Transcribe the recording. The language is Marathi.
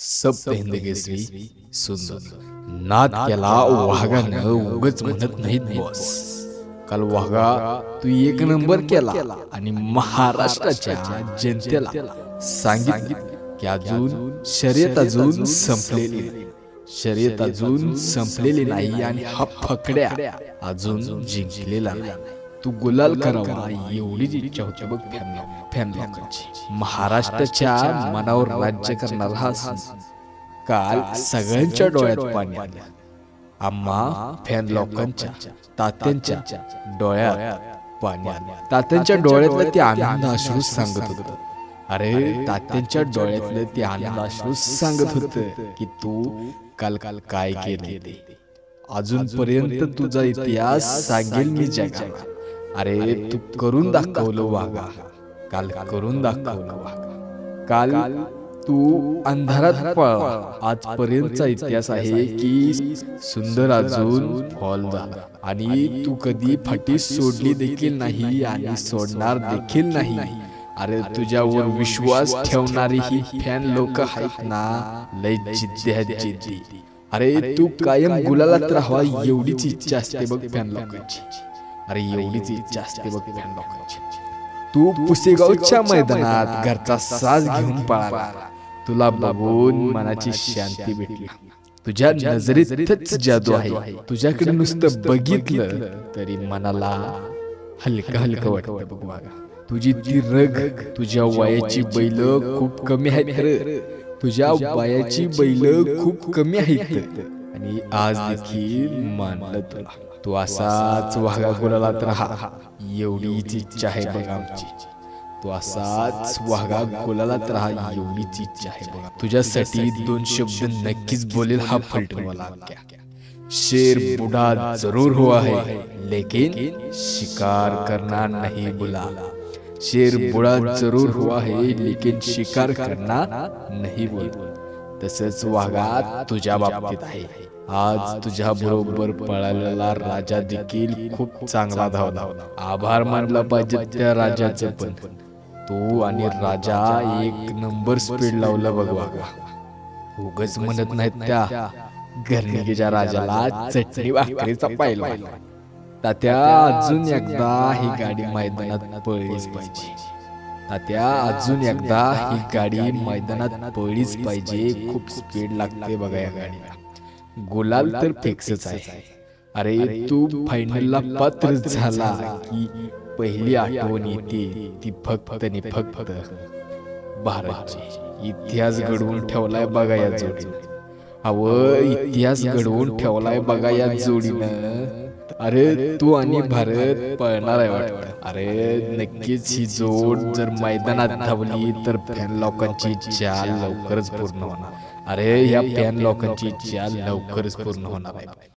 सब पेंदे केसरी सुंदर नाद केला वाघानं उगच म्हणत नाहीत बॉस. काल वाघा तू एक नंबर केला आणि महाराष्ट्राच्या जनतेला सांगितलं की शर्यत अजून संपलेली नाही आणि हा फकड्या अजून जिंकलेला नाही. तू गुलाल करावा एवढीच इच्छा होती बघ फॅन लोकांची. महाराष्ट्राच्या मनावर राज्य करणारा हा काल सगळ्यांच्या डोळ्यात पाणी आलं. आम्हा फॅन लोकांच्या तात्यांच्या डोळ्यात पाणी आलं. तात्यांच्या डोळ्यातलं ते आनंद अश्रू सांगत होतं. अरे तात्यांच्या डोळ्यातलं ते आनंद अश्रू सांगत होतं की तू काल काय केले ते. अजूनपर्यंत तुझा इतिहास सांगेल मी जगाला. अरे तू करून दाखवलं वाघा. काल करून दाखवलं वाघा. काल तू अंधारात पळाला. आजपर्यंतचा इतिहास आहे की सुंदर अजून फॉल झाला आणि तू कधी फाटी सोडली देखील नाही आणि सोडणार देखील नाही. अरे तुझ्यावर विश्वास ठेवणारी ही फॅन लोक आहेत ना, लय जिद्दी. अरे तू कायम गुलालात राहावा एवढीच इच्छा असते बघ फॅन लोकांची. अरे एवढीच इच्छा असते बघ फॅन लोकांची. तू पुसेगावच्या मैदानात घरचा साज घेऊन पळाला. तुला बघून मनाची शांती भेटली. तुझ्या नजरेतच जादू आहे. तुझ्याकडे नुसतं बघितलं तरी मनाला हलकं वाटतं बघ वागा. तुझी ती रग, तुझ्या वयाची बैल खूप कमी आहेत. तुझ्या वयाची बैल खूप कमी आहेत आणि आज देखील मानलं तुला. तू असाच वाघा गुलालात राहा एवढीच इच्छा आहे बघ आमची. तू असाच वाघा गुलालात राहा एवढीच इच्छा आहे बघा. तुझ्यासाठी दोन शब्द नक्कीच बोलेल हा फलटणवाला. शेर बुढ़ा जरूर हुआ है लेकिन शिकार करना नहीं भूला. शेर बुढ़ा जरूर हुआ है लेकिन शिकार करना नहीं भूला. तसंच वाघा तुझ्या बाबतीत आहे. आज तुझ्या बरोबर पळालेला राजा देखील खूप चांगला धावला. आभार मानला पाहिजे त्या राजाचं. पण तू आणि राजा एक नंबर स्पीड लावला बघ वाघा. उगाच म्हणत नाहीत त्या घरणिकीच्या राजाला चटणी भाकरीचा पाहिला. तात्या अजून एकदा ही गाडी मैदानात पळलीच पाहिजे. तात्या अजून एकदा ही गाडी मैदानात पळलीच पाहिजे. खूप स्पीड लागते बघा या गाडीला. गुलाल तर फिक्सच आहे. अरे तू फायनलला पात्र झाला की पहिली आठवण येते ती फक्त आणि फक्त भारतची. इतिहास घडवून ठेवलाय बघा या जोडीनं. इतिहास घडवून ठेवलाय बघा या जोडीनं. अरे तू आणि भारत पळणार आहे वाटतं. अरे नक्कीच ही जोड जर मैदानात धावली तर फॅन लोकांची इच्छा लवकरच पूर्ण होणार. अरे या फॅन लोकांची इच्छा लवकरच पूर्ण होणार आहे.